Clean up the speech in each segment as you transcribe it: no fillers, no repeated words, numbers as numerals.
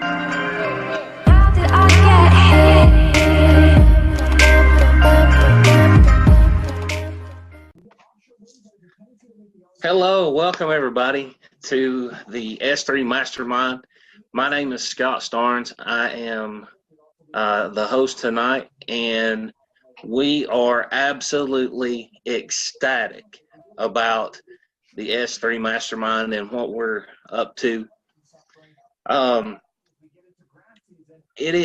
How did I get here? Hello, welcome everybody to the S3 Mastermind. My name is Scott Starnes. I am the host tonight, and we are absolutely ecstatic about the S3 Mastermind and what we're up to.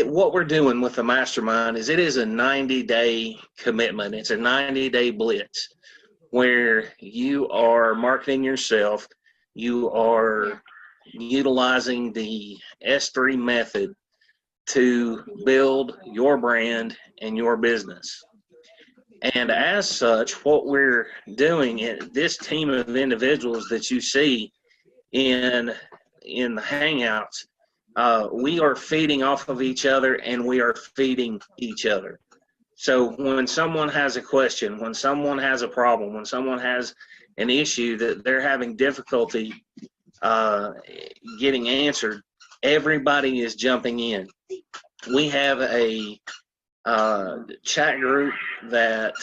What we're doing with the Mastermind is it is a 90-day commitment. It's a 90-day blitz where you are marketing yourself, you are utilizing the S3 method to build your brand and your business. And as such, what we're doing, this team of individuals that you see in the Hangouts, we are feeding off of each other, and we are feeding each other. So when someone has a question, when someone has a problem, when someone has an issue that they're having difficulty getting answered, everybody is jumping in. We have a chat group that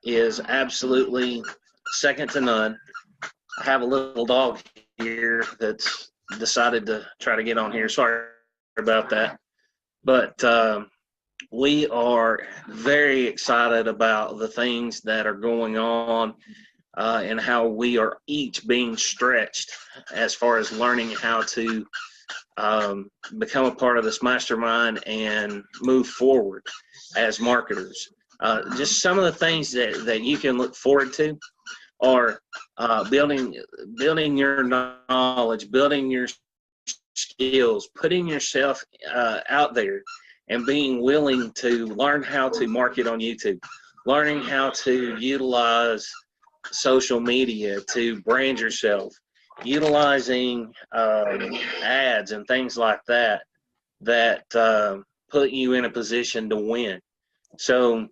is absolutely second to none. I have a little dog here that's decided to try to get on here. Sorry about that. But we are very excited about the things that are going on and how we are each being stretched as far as learning how to become a part of this mastermind and move forward as marketers. Just some of the things that you can look forward to are building your knowledge, building your skills, putting yourself out there, and being willing to learn how to market on YouTube, learning how to utilize social media to brand yourself, utilizing ads and things like that put you in a position to win. So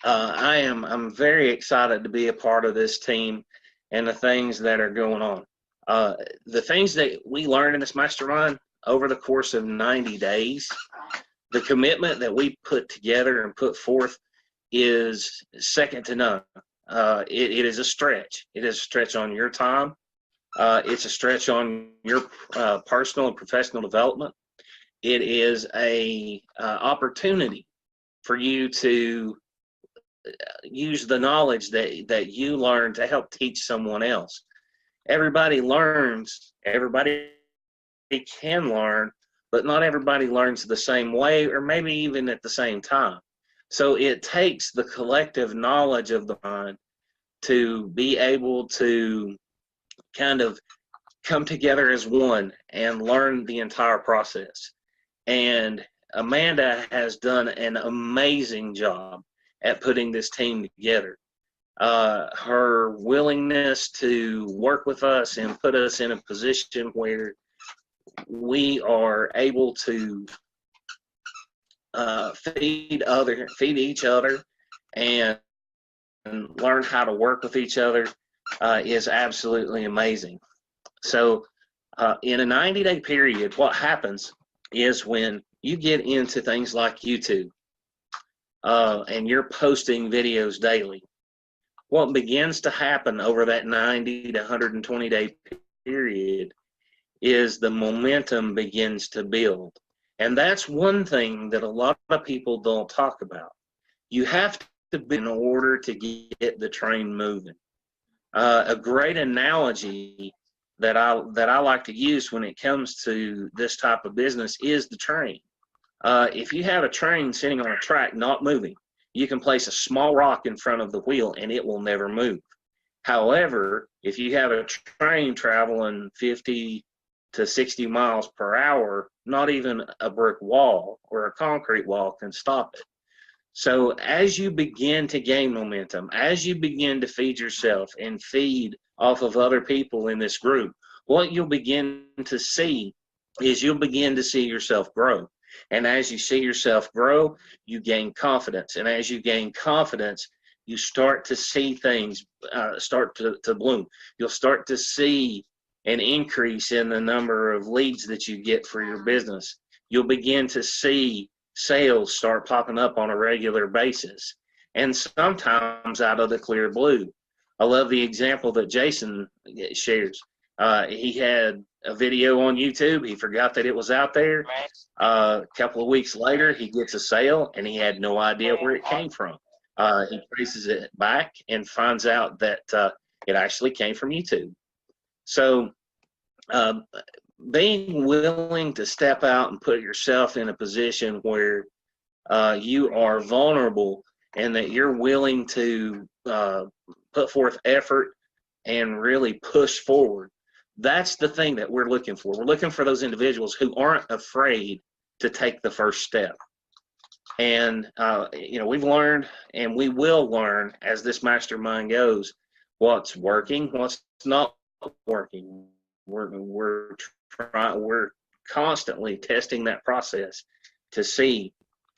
I'm very excited to be a part of this team and the things that are going on. The things that we learned in this mastermind over the course of 90 days, the commitment that we put together and put forth is second to none. It is a stretch. It is a stretch on your time. It's a stretch on your personal and professional development. It is a opportunity for you to use the knowledge that you learn to help teach someone else. Everybody learns, everybody can learn, but not everybody learns the same way or maybe even at the same time. So it takes the collective knowledge of the mind to be able to kind of come together as one and learn the entire process. And Amanda has done an amazing job at putting this team together. Her willingness to work with us and put us in a position where we are able to feed each other and learn how to work with each other is absolutely amazing. So in a 90-day period, what happens is when you get into things like YouTube and you're posting videos daily, what begins to happen over that 90 to 120 day period is the momentum begins to build. And that's one thing that a lot of people don't talk about. You have to be in order to get the train moving. A great analogy that I like to use when it comes to this type of business is the train. If you have a train sitting on a track not moving, you can place a small rock in front of the wheel and it will never move. However, if you have a train traveling 50 to 60 miles per hour, not even a brick wall or a concrete wall can stop it. So as you begin to gain momentum, as you begin to feed yourself and feed off of other people in this group, what you'll begin to see is you'll begin to see yourself grow. And as you see yourself grow, you gain confidence. And as you gain confidence, you start to see things start to bloom. You'll start to see an increase in the number of leads that you get for your business. You'll begin to see sales start popping up on a regular basis, and sometimes out of the clear blue. I love the example that Jason shares. He had a video on YouTube. He forgot that it was out there. A couple of weeks later, he gets a sale, and he had no idea where it came from. He traces it back and finds out that it actually came from YouTube. So being willing to step out and put yourself in a position where you are vulnerable and that you're willing to put forth effort and really push forward, that's the thing that we're looking for. We're looking for those individuals who aren't afraid to take the first step. And, we've learned, and we will learn as this mastermind goes, what's working, what's not working. We're constantly testing that process to see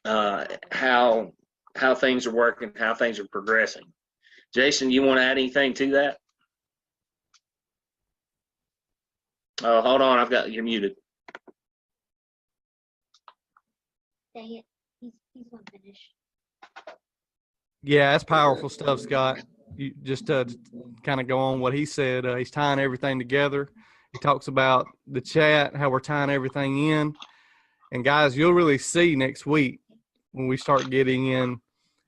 how things are working, how things are progressing. Jason, you want to add anything to that? Oh, hold on, you're muted. Dang it, he's unfinished. Yeah, that's powerful stuff, Scott. You just to kind of go on what he said. He's tying everything together. He talks about the chat, how we're tying everything in. And guys, you'll really see next week when we start getting in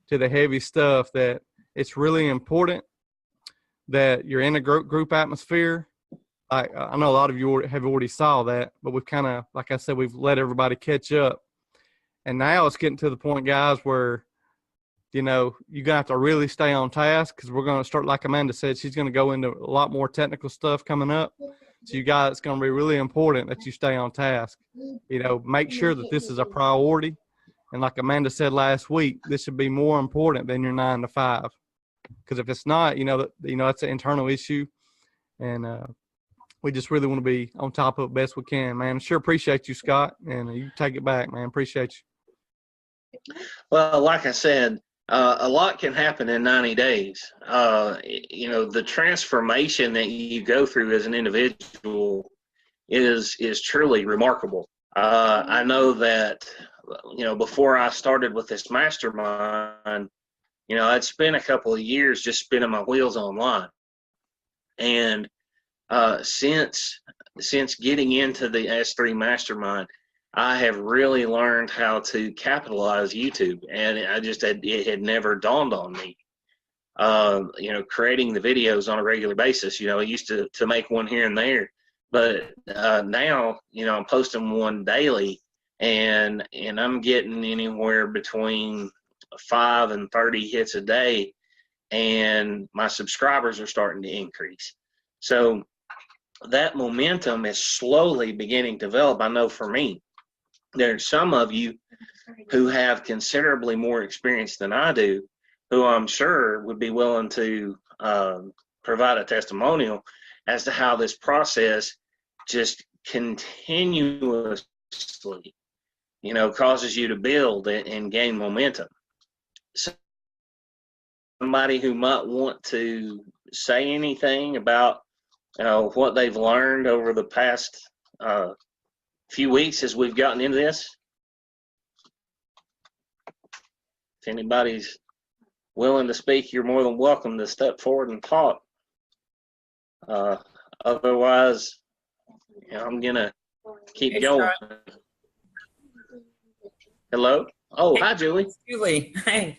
to the heavy stuff that it's really important that you're in a group atmosphere. I know a lot of you have already saw that, but we've kind of, like I said, we've let everybody catch up. And now it's getting to the point, guys, where, you're going to have to really stay on task, because we're going to start, like Amanda said, she's going to go into a lot more technical stuff coming up. So you guys, it's going to be really important that you stay on task. Make sure that this is a priority. And like Amanda said last week, this should be more important than your 9 to 5. Because if it's not, that's an internal issue. And we just really want to be on top of it best we can, man. Sure appreciate you, Scott. And you take it back, man. Appreciate you. Well, like I said, a lot can happen in 90 days. The transformation that you go through as an individual is truly remarkable. I know that, before I started with this mastermind, I'd spent a couple of years just spinning my wheels online. And since getting into the S3 mastermind, I have really learned how to capitalize YouTube, and it had never dawned on me. Creating the videos on a regular basis. I used to make one here and there, but now I'm posting one daily, and I'm getting anywhere between 5 and 30 hits a day, and my subscribers are starting to increase. So that momentum is slowly beginning to develop. I know for me. There's some of you who have considerably more experience than I do, who I'm sure would be willing to provide a testimonial as to how this process just continuously, causes you to build and gain momentum. Somebody who might want to say anything about what they've learned over the past few weeks as we've gotten into this. If anybody's willing to speak, you're more than welcome to step forward and talk. Otherwise, I'm gonna keep going. Hello? Oh, hi, Julie. Julie, hey.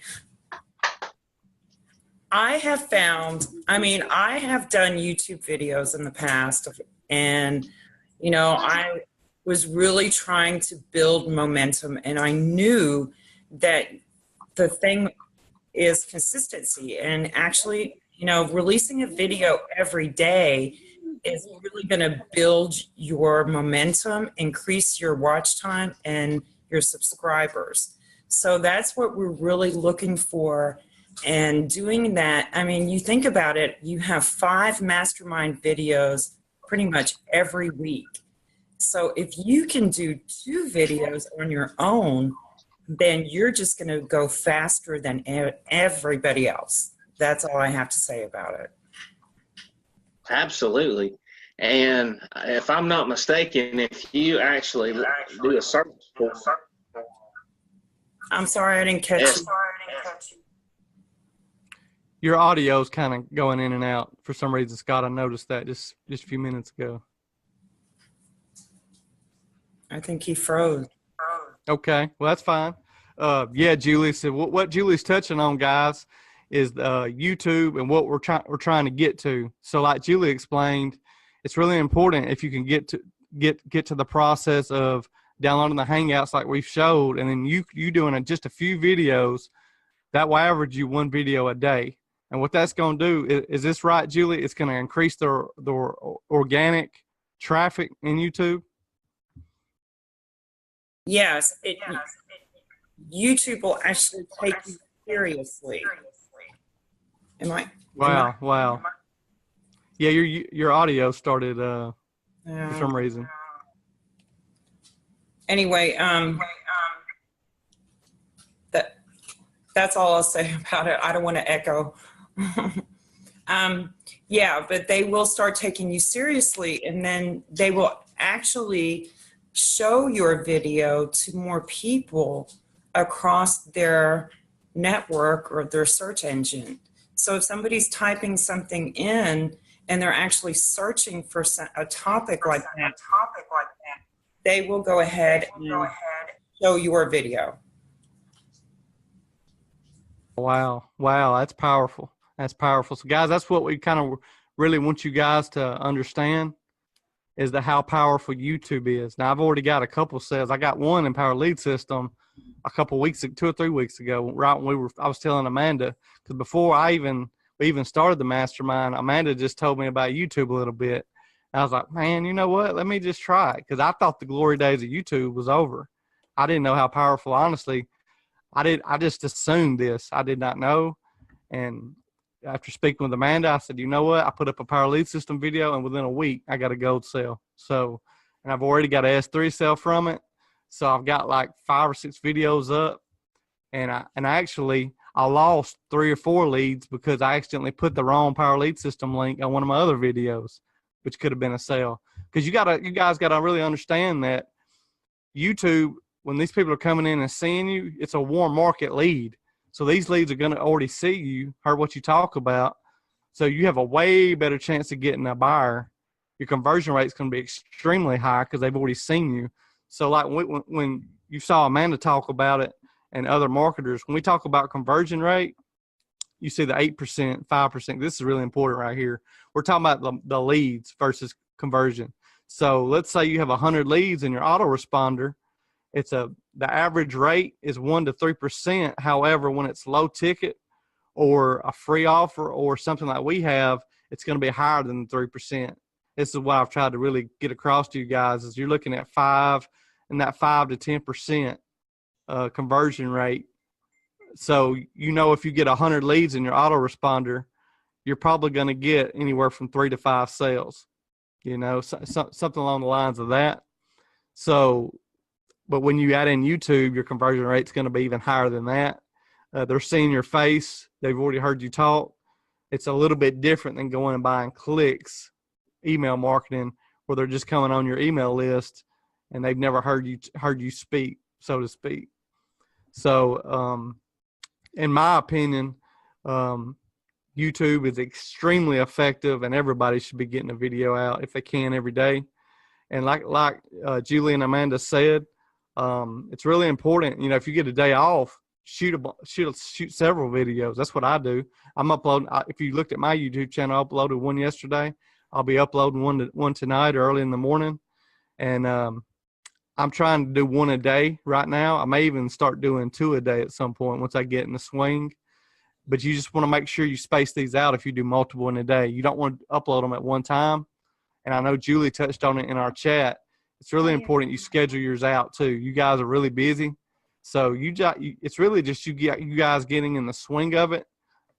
I have found, I have done YouTube videos in the past, and, I was really trying to build momentum, and I knew that the thing is consistency, and actually, releasing a video every day is really going to build your momentum, increase your watch time and your subscribers. So that's what we're really looking for. And doing that, you think about it, you have 5 mastermind videos pretty much every week. So if you can do 2 videos on your own, then you're just going to go faster than everybody else. That's all I have to say about it. Absolutely. And if I'm not mistaken, if you actually do a search for I'm sorry, I didn't catch Yes. you. Your audio's kind of going in and out for some reason, Scott. I noticed that just a few minutes ago. I think he froze. Okay, well that's fine. Yeah, Julie. So what Julie's touching on, guys, is YouTube and what we're trying to get to. So, like Julie explained, it's really important if you can get to the process of downloading the Hangouts like we've showed, and then you doing just a few videos. That will average you one video a day. And what that's going to do is this right, Julie? It's going to increase the organic traffic in YouTube. Yes, YouTube will actually take you seriously. Wow. Yeah, your audio started for some reason. Anyway, that's all I'll say about it. I don't want to echo. Yeah, but they will start taking you seriously, and then they will actually show your video to more people across their network or their search engine. So if somebody's typing something in and they're actually searching for a topic like that, they will go ahead and show your video. Wow, that's powerful. So guys, that's what we kind of really want you guys to understand is how powerful YouTube is. Now I've already got a couple sales. I got one in Power Lead System a couple weeks, 2 or 3 weeks ago, right when I was telling Amanda, because before we even started the mastermind, Amanda just told me about YouTube a little bit. And I was like, man, you know what? Let me just try it, because I thought the glory days of YouTube was over. I didn't know how powerful, honestly. I just assumed this. I did not know. And after speaking with Amanda, I said, you know what? I put up a Power Lead System video, and within a week, I got a gold sale. So, and I've already got an S3 sale from it. So I've got like 5 or 6 videos up. And I lost 3 or 4 leads because I accidentally put the wrong Power Lead System link on one of my other videos, which could have been a sale. Because you guys got to really understand that YouTube, when these people are coming in and seeing you, it's a warm market lead. So these leads are going to already see you, heard what you talk about. So you have a way better chance of getting a buyer. Your conversion rate is going to be extremely high because they've already seen you. So like when you saw Amanda talk about it and other marketers, when we talk about conversion rate, you see the 8%, 5%. This is really important right here. We're talking about the leads versus conversion. So let's say you have 100 leads in your autoresponder. The average rate is 1 to 3%. However, when it's low ticket or a free offer or something like we have, it's going to be higher than 3%. This is what I've tried to really get across to you guys is you're looking at 5 to 10% conversion rate. So, if you get 100 leads in your autoresponder, you're probably going to get anywhere from 3 to 5 sales, something along the lines of that. So, but when you add in YouTube, your conversion rate's going to be even higher than that. They're seeing your face. They've already heard you talk. It's a little bit different than going and buying clicks, email marketing, where they're just coming on your email list and they've never heard you speak, so to speak. So, in my opinion, YouTube is extremely effective, and everybody should be getting a video out if they can every day. And like Julie and Amanda said, it's really important. If you get a day off, shoot several videos. That's what I do. I'm uploading. If you looked at my YouTube channel, I uploaded one yesterday. I'll be uploading one tonight early in the morning, and I'm trying to do one a day right now. I may even start doing 2 a day at some point once I get in the swing. But you just want to make sure you space these out if you do multiple in a day. You don't want to upload them at one time. And I know Julie touched on it in our chat. It's really important you schedule yours out too. You guys are really busy. So it's really just you guys getting in the swing of it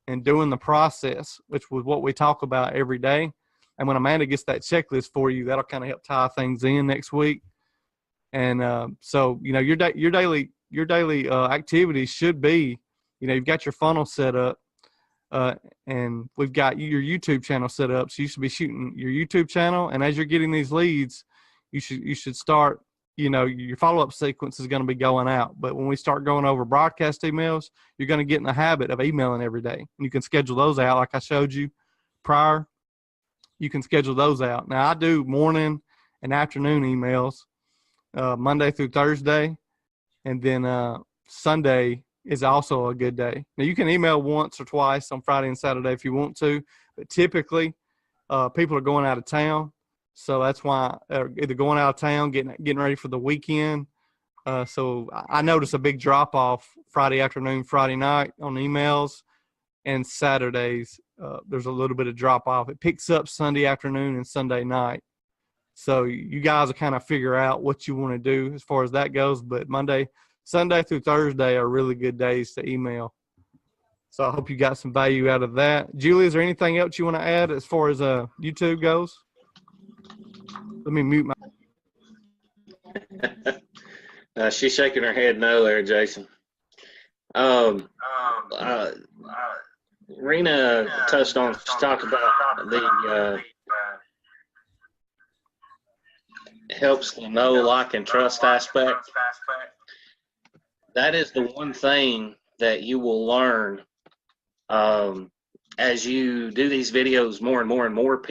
and doing the process, which was what we talk about every day. And when Amanda gets that checklist for you, that'll kind of help tie things in next week. And so, your daily activities should be, you've got your funnel set up. and we've got your YouTube channel set up. So you should be shooting your YouTube channel, and as you're getting these leads, you should start. Your follow-up sequence is going to be going out. But when we start going over broadcast emails, you're going to get in the habit of emailing every day. And you can schedule those out like I showed you prior. You can schedule those out. Now, I do morning and afternoon emails, Monday through Thursday. And then Sunday is also a good day. Now, you can email once or twice on Friday and Saturday if you want to. But typically, people are going out of town. So that's why either going out of town, getting ready for the weekend. So I noticed a big drop off Friday afternoon, Friday night on emails, and Saturdays there's a little bit of drop off. It picks up Sunday afternoon and Sunday night. So you guys will kind of figure out what you want to do as far as that goes. But Sunday through Thursday are really good days to email. So I hope you got some value out of that. Julie, is there anything else you want to add as far as YouTube goes? Let me mute my. She's shaking her head no there, Jason. Rena touched on, talked about the helps the know, like, and trust aspect. That is the one thing that you will learn as you do these videos more and more and more.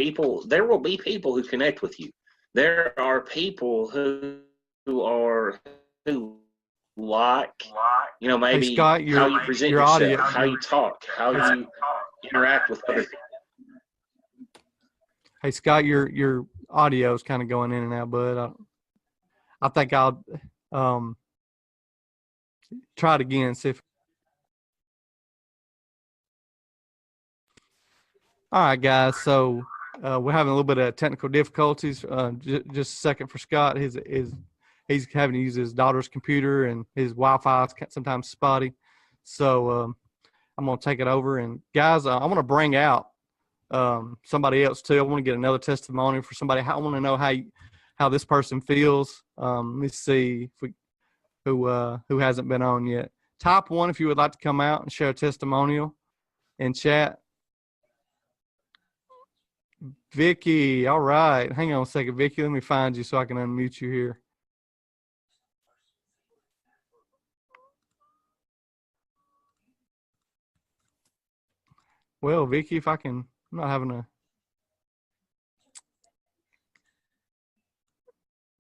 There will be people who connect with you. There are people who like, maybe hey, Scott, how you present your yourself, audio. how you talk, how you interact with other people. Hey, Scott, your audio is kind of going in and out, bud. I think I'll try it again. See if. All right, guys. So we're having a little bit of technical difficulties. Just a second for Scott. He's having to use his daughter's computer, and his Wi-Fi is sometimes spotty. So I'm going to take it over. And guys, I want to bring out somebody else too. I want to get another testimony for somebody. I want to know how this person feels. Let me see if who hasn't been on yet. Type 1 if you would like to come out and share a testimonial in chat. Vicky, all right. Hang on a second, Vicky. Let me find you so I can unmute you here. Well, Vicky, if I can, I'm not having a.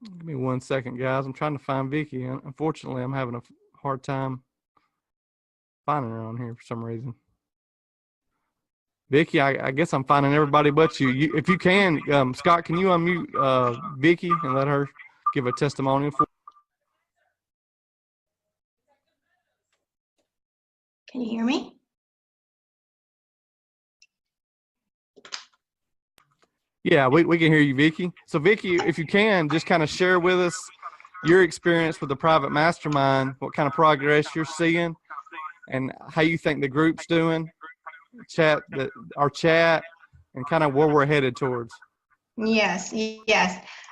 Give me 1 second, guys. I'm trying to find Vicky. Unfortunately, I'm having a hard time finding her on here for some reason. Vicky, I guess I'm finding everybody but you. If you can, Scott, can you unmute Vicky and let her give a testimonial for? Can you hear me? Yeah, we can hear you, Vicky. So, Vicky, if you can, just kind of share with us your experience with the private mastermind, what kind of progress you're seeing, and how you think the group's doing, our chat, and kind of where we're headed towards. Yes.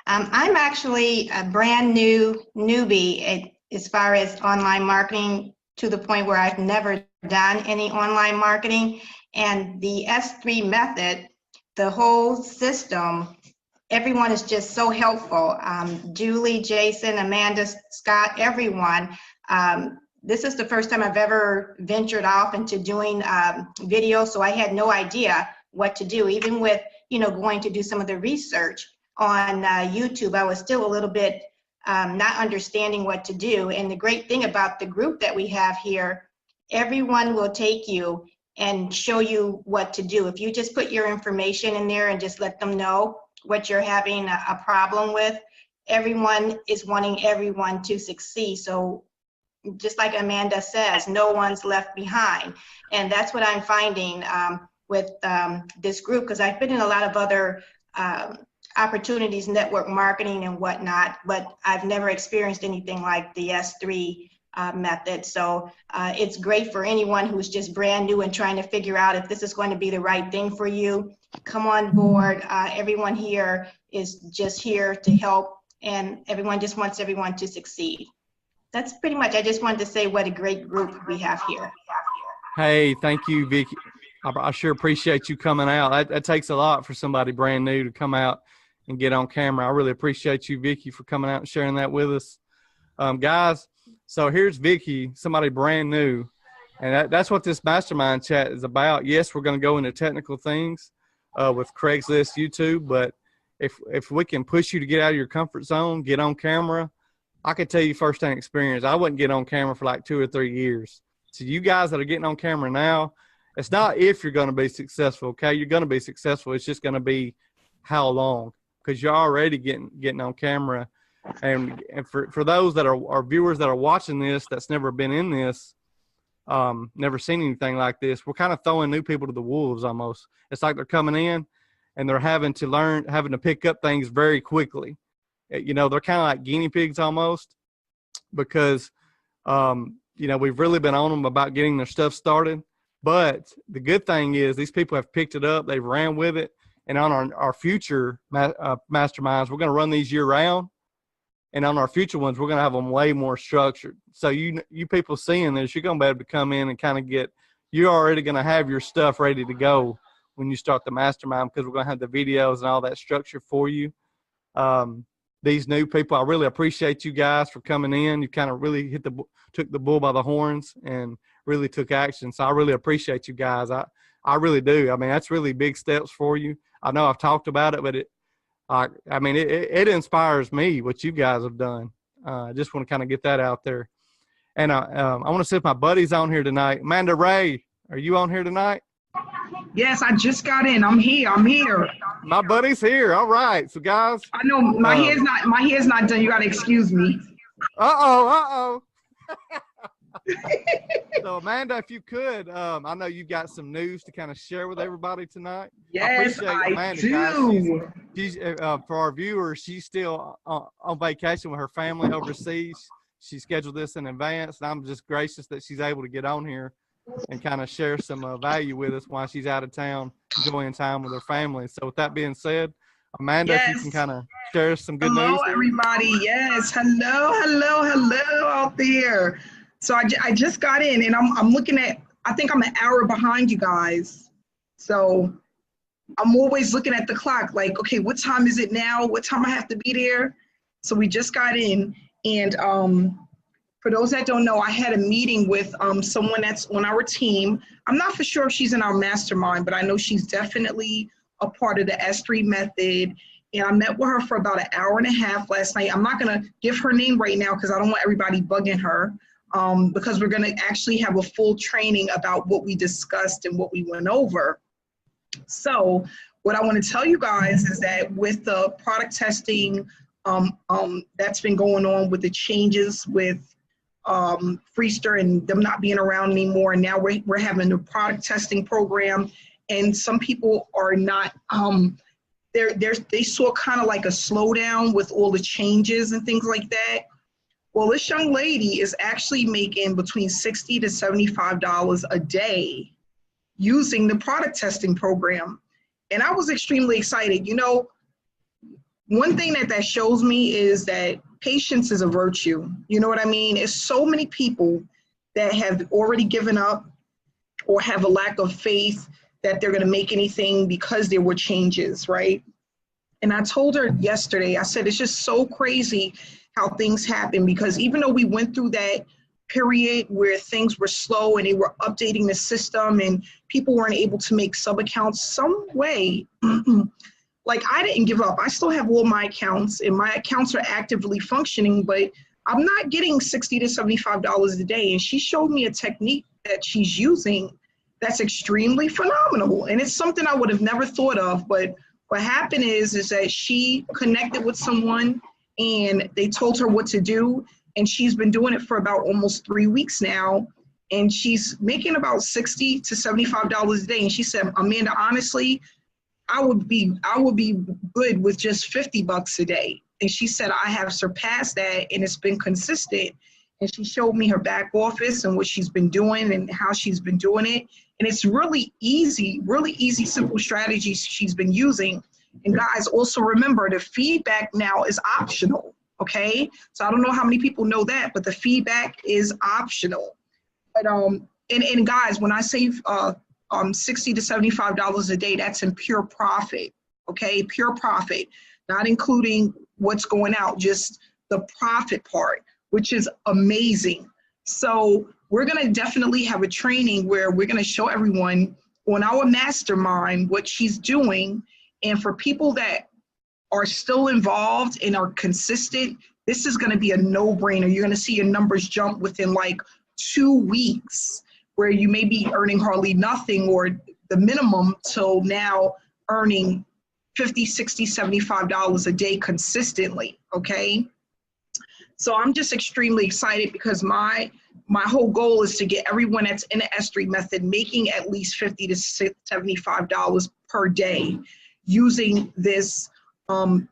I'm actually a brand new newbie as far as online marketing, to the point where I've never done any online marketing. And the S3 method, the whole system, everyone is just so helpful. Julie, Jason, Amanda, Scott, everyone. This is the first time I've ever ventured off into doing video, so I had no idea what to do. Even with, going to do some of the research on YouTube, I was still a little bit not understanding what to do. And the great thing about the group that we have here, everyone will take you and show you what to do. If you just put your information in there and just let them know what you're having a problem with, everyone is wanting everyone to succeed. So just like Amanda says, no one's left behind. And that's what I'm finding with this group, because I've been in a lot of other opportunities, network marketing and whatnot, but I've never experienced anything like the S3 method. So it's great for anyone who's just brand new and trying to figure out if this is going to be the right thing for you. Come on board. Everyone here is just here to help, and everyone just wants everyone to succeed. That's pretty much, I just wanted to say what a great group we have here. Hey, thank you, Vicky. I sure appreciate you coming out. That takes a lot for somebody brand new to come out and get on camera. I really appreciate you, Vicky, for coming out and sharing that with us. Guys, so here's Vicky, somebody brand new. And that's what this mastermind chat is about. Yes, we're going to go into technical things with Craigslist, YouTube, but if we can push you to get out of your comfort zone, get on camera, I can tell you firsthand experience. I wouldn't get on camera for like 2 or 3 years. So you guys that are getting on camera now, it's not if you're going to be successful, okay? You're going to be successful. It's just going to be how long, because you're already getting on camera. And for those that are viewers that are watching this that's never been in this, never seen anything like this, we're kind of throwing new people to the wolves almost. It's like they're coming in and they're having to pick up things very quickly. You know, they're kind of like guinea pigs almost, because, you know, we've really been on them about getting their stuff started. But the good thing is these people have picked it up. They've ran with it. And on our future masterminds, we're going to run these year round. And on our future ones, we're going to have them way more structured. So you people seeing this, you're going to be able to come in and kind of you're already going to have your stuff ready to go when you start the mastermind, because we're going to have the videos and all that structure for you. These new people, I really appreciate you guys for coming in. You kind of really took the bull by the horns and really took action. So I really appreciate you guys. I really do. I mean, that's really big steps for you. I know I've talked about it, but it inspires me what you guys have done. I just want to kind of get that out there. And I want to see if my buddy's on here tonight. Amanda Ray, are you on here tonight? Yes, I just got in. I'm here. My buddy's here. All right. So guys, I know my hair's not done. You gotta excuse me. Uh-oh. So Amanda, if you could, I know you got some news to kind of share with everybody tonight. Yes, I Amanda, do. Guys. She's for our viewers, she's still on vacation with her family overseas. She scheduled this in advance, and I'm just gracious that she's able to get on here and kind of share some value with us while she's out of town, enjoying time with her family. So with that being said, Amanda, if you can kind of share some good news. Hello, everybody. Yes, hello out there. So I just got in, and I'm looking at, I think I'm an hour behind you guys. So I'm always looking at the clock, like, okay, what time is it now? What time I have to be there? So we just got in, and for those that don't know, I had a meeting with someone that's on our team. I'm not for sure if she's in our mastermind, but I know she's definitely a part of the S3 method. And I met with her for about an hour and a half last night. I'm not gonna give her name right now because I don't want everybody bugging her, because we're gonna actually have a full training about what we discussed and what we went over. So what I wanna tell you guys is that with the product testing that's been going on, with the changes with Freester and them not being around anymore, and now we're having a product testing program, and some people are not they saw kind of like a slowdown with all the changes and things like that. Well, this young lady is actually making between $60 to $75 a day using the product testing program, and I was extremely excited. You know, one thing that shows me is that patience is a virtue. You know what I mean? It's so many people that have already given up or have a lack of faith that they're going to make anything because there were changes, right? And I told her yesterday, I said, it's just so crazy how things happen, because even though we went through that period where things were slow and they were updating the system and people weren't able to make sub accounts some way, like, I didn't give up. I still have all my accounts, and my accounts are actively functioning, but I'm not getting $60 to $75 a day. And she showed me a technique that she's using that's extremely phenomenal. And it's something I would have never thought of. But what happened is that she connected with someone and they told her what to do. And she's been doing it for about almost 3 weeks now. And she's making about $60 to $75 a day. And she said, Amanda, honestly, I would be good with just $50 a day. And she said, I have surpassed that, and it's been consistent. And she showed me her back office and what she's been doing and how she's been doing it. And it's really easy, simple strategies she's been using. And guys, also remember, the feedback now is optional, okay? So I don't know how many people know that, but the feedback is optional. But and guys, when I say $60 to $75 a day. That's in pure profit, okay? Pure profit, not including what's going out, just the profit part, which is amazing. So we're gonna definitely have a training where we're gonna show everyone on our mastermind what she's doing. And for people that are still involved and are consistent, this is gonna be a no-brainer. You're gonna see your numbers jump within like 2 weeks, where you may be earning hardly nothing or the minimum till now earning $50, $60, $75 a day consistently, okay? So I'm just extremely excited because my whole goal is to get everyone that's in the S3 method making at least $50 to $75 per day using this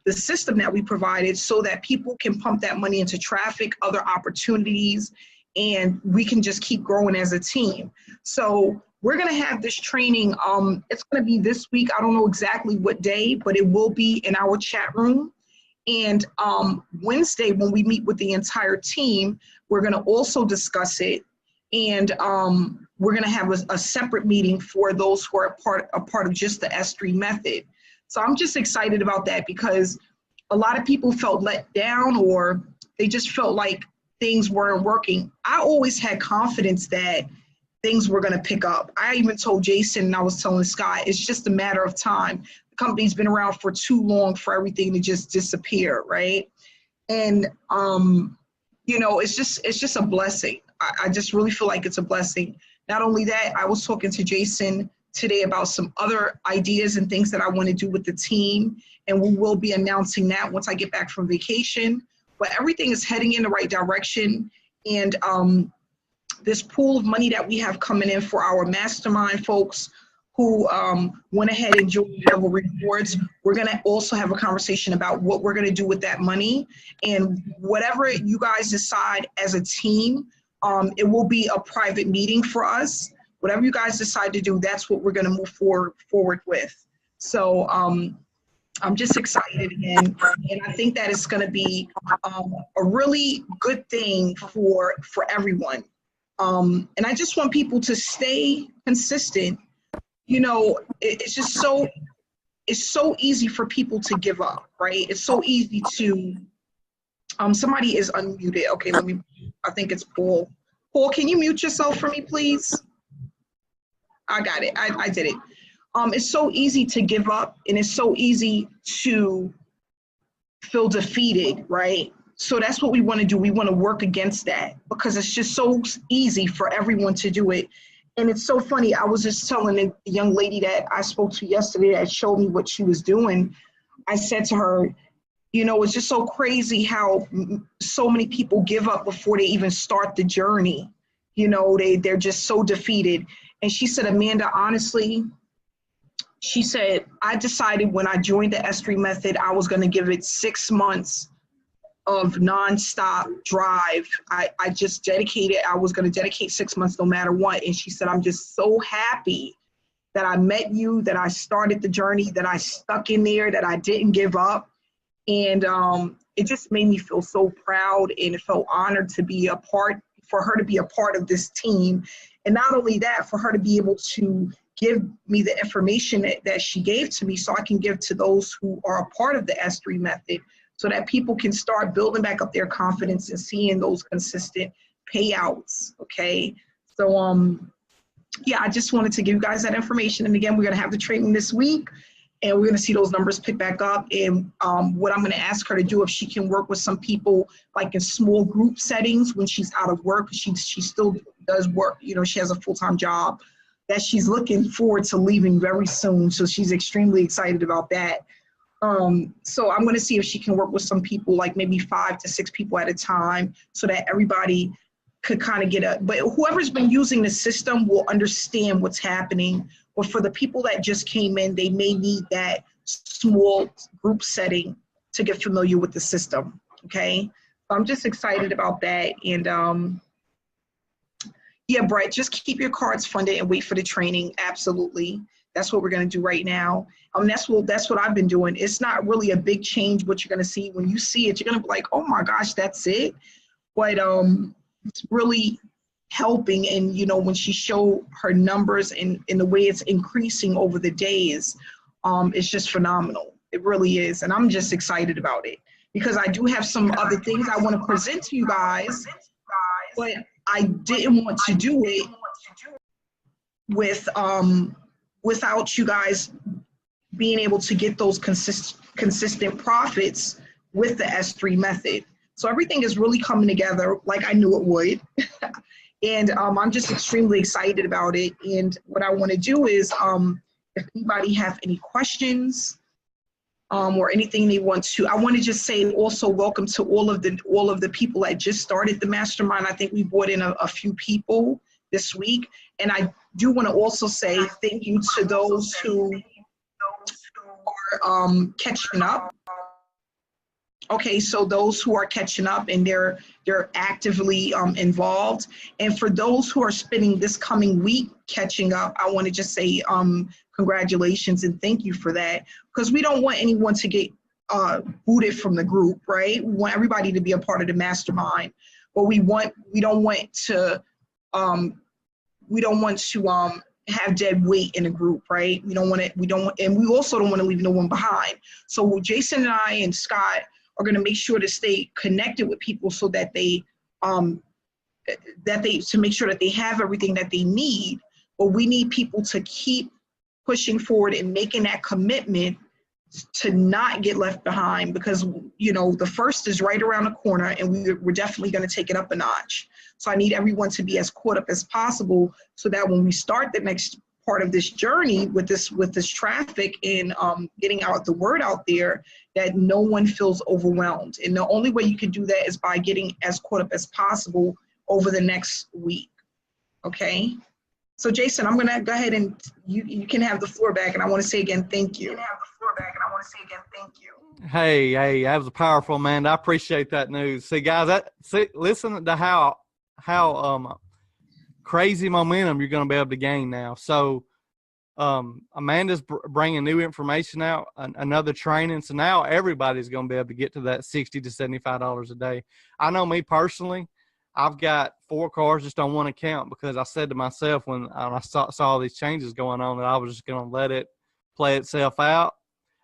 the system that we provided, so that people can pump that money into traffic, other opportunities, and we can just keep growing as a team. So we're gonna have this training, it's gonna be this week. I don't know exactly what day, but it will be in our chat room. And Wednesday, when we meet with the entire team, we're gonna also discuss it. And we're gonna have a separate meeting for those who are a part of just the S3 method. So I'm just excited about that because a lot of people felt let down, or they just felt like things weren't working. I always had confidence that things were gonna pick up. I even told Jason, and I was telling Scott, it's just a matter of time. The company's been around for too long for everything to just disappear, right? And you know, it's just a blessing. I just really feel like it's a blessing. Not only that, I was talking to Jason today about some other ideas and things that I want to do with the team, and we will be announcing that once I get back from vacation. But everything is heading in the right direction, and this pool of money that we have coming in for our mastermind folks who went ahead and joined Level Rewards, we're going to also have a conversation about what we're going to do with that money. And whatever you guys decide as a team, it will be a private meeting for us. Whatever you guys decide to do, that's what we're going to move forward with. So I'm just excited again, and I think that it's going to be a really good thing for everyone. And I just want people to stay consistent. You know, it's just so easy for people to give up, right? It's so easy to. Somebody is unmuted. Okay, I think it's Paul. Paul, can you mute yourself for me, please? I got it. I did it. It's so easy to give up, and it's so easy to feel defeated, right? So that's what we want to do. We want to work against that because it's just so easy for everyone to do it. And it's so funny. I was just telling the young lady that I spoke to yesterday that showed me what she was doing. I said to her, you know, it's just so crazy how so many people give up before they even start the journey. You know, they're just so defeated. And she said, Amanda, honestly, she said, I decided when I joined the S3 method, I was going to give it 6 months of nonstop drive. I just dedicated, I was going to dedicate 6 months no matter what. And she said, I'm just so happy that I met you, that I started the journey, that I stuck in there, that I didn't give up. And it just made me feel so proud, and it felt honored to be for her to be a part of this team. And not only that, for her to be able to give me the information that she gave to me so I can give to those who are a part of the S3 method, so that people can start building back up their confidence and seeing those consistent payouts, okay? So, yeah, I just wanted to give you guys that information. And again, we're gonna have the training this week, and we're gonna see those numbers pick back up. And what I'm gonna ask her to do, if she can work with some people like in small group settings when she's out of work, she still does work, you know, she has a full-time job that she's looking forward to leaving very soon. So she's extremely excited about that. So I'm gonna see if she can work with some people, like maybe 5 to 6 people at a time, so that everybody could kind of get but whoever's been using the system will understand what's happening. But for the people that just came in, they may need that small group setting to get familiar with the system, okay? So I'm just excited about that. And yeah, Brett, just keep your cards funded and wait for the training. Absolutely. That's what we're going to do right now. That's what I've been doing. It's not really a big change what you're going to see. When you see it, you're going to be like, oh my gosh, that's it. But it's really helping. And, you know, when she showed her numbers and the way it's increasing over the days, it's just phenomenal. It really is. And I'm just excited about it because I do have some other things I want to present to you guys, but I didn't want to do it with without you guys being able to get those consistent profits with the S3 method. So everything is really coming together like I knew it would. And I'm just extremely excited about it. And what I want to do is, if anybody have any questions or anything they want to, I want to just say also welcome to all of the people that just started the mastermind. I think we brought in a few people this week. And I do want to also say thank you to those who are catching up. Okay, so those who are catching up and they're actively involved. And for those who are spending this coming week catching up, I want to just say congratulations and thank you for that, because we don't want anyone to get booted from the group, right? We want everybody to be a part of the mastermind, but we don't want to have dead weight in a group, right? We also don't want to leave no one behind. So Jason and I and Scott are going to make sure to stay connected with people so that to make sure that they have everything that they need. But we need people to keep pushing forward and making that commitment to not get left behind, because, you know, the first is right around the corner and we're definitely going to take it up a notch. So I need everyone to be as caught up as possible so that when we start the next part of this journey with this traffic and getting the word out there, that no one feels overwhelmed. And the only way you can do that is by getting as caught up as possible over the next week. Okay. So Jason, I'm gonna go ahead and you can have the floor back, and I want to say again, thank you. Hey, that was powerful, man. I appreciate that news. See, guys, listen to how crazy momentum you're going to be able to gain now. So Amanda's bringing new information out, another training. So now everybody's going to be able to get to that $60 to $75 a day. I know me personally, I've got 4 cars just on one account because I said to myself when I saw all these changes going on that I was just going to let it play itself out.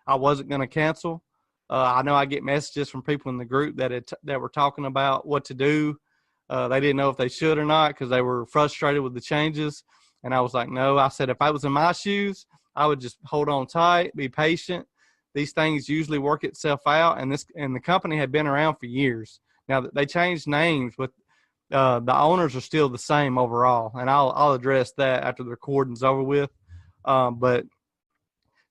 I wasn't going to cancel. I know I get messages from people in the group that were talking about what to do. They didn't know if they should or not because they were frustrated with the changes. And I was like, no. I said if I was in my shoes, I would just hold on tight, be patient. These things usually work itself out. And the company had been around for years. Now they changed names, but the owners are still the same overall. And I'll address that after the recording's over with. But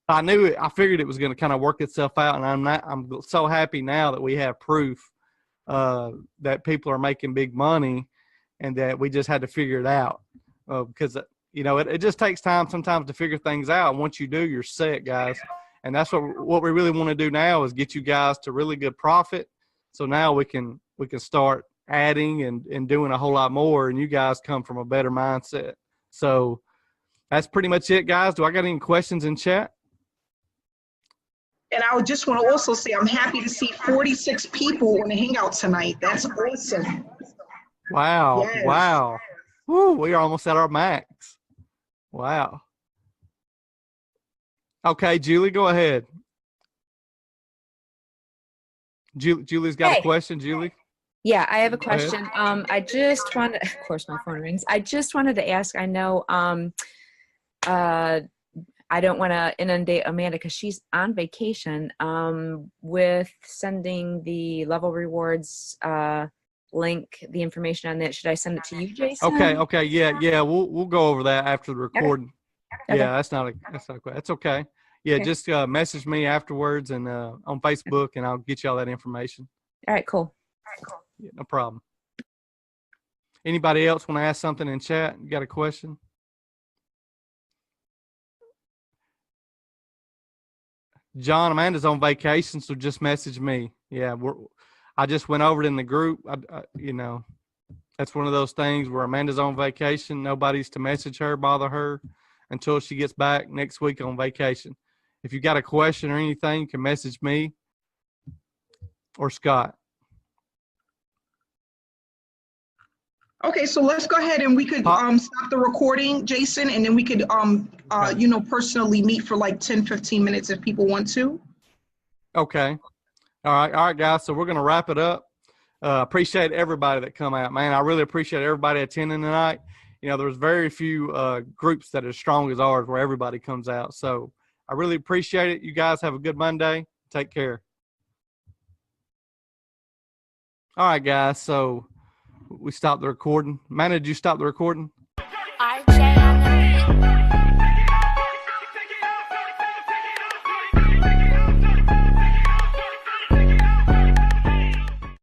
I figured it was going to kind of work itself out, and I'm so happy now that we have proof that people are making big money, and that we just had to figure it out because you know it just takes time sometimes to figure things out. And once you do, you're set, guys. And that's what we really want to do now is get you guys to really good profit. So now we can start adding and doing a whole lot more, and you guys come from a better mindset. So that's pretty much it, guys. Do I got any questions in chat? And I would just want to also say I'm happy to see 46 people in the Hangout tonight. That's awesome. Wow. Yes. Wow. Woo, we are almost at our max. Wow. Okay, Julie, go ahead. Julie's got a question, Julie. Yeah, I have a Go ahead. question. I just wanted, of course, my phone rings. I just wanted to ask, I know I don't want to inundate Amanda because she's on vacation with sending the level rewards link, the information on that. Should I send it to you, Jason? Okay, yeah. We'll go over that after the recording. Okay. Yeah, that's not that's okay. Yeah, Okay. just message me afterwards and on Facebook, and I'll get you all that information. All right, cool. Yeah, no problem. Anybody else want to ask something in chat? You got a question? John, Amanda's on vacation, so just message me. Yeah, I just went over it in the group. You know, that's one of those things where Amanda's on vacation. Nobody's to message her, bother her until she gets back next week on vacation. If you got a question or anything, you can message me or Scott. Okay, so let's go ahead and we could stop the recording, Jason, and then we could you know, personally meet for like 10, 15 minutes if people want to. Okay. All right, guys. So we're gonna wrap it up. Appreciate everybody that come out, man. I really appreciate everybody attending tonight. You know, there's very few groups that are as strong as ours where everybody comes out. So I really appreciate it. You guys have a good Monday. Take care. All right, guys. So we stopped the recording. Man, did you stop the recording?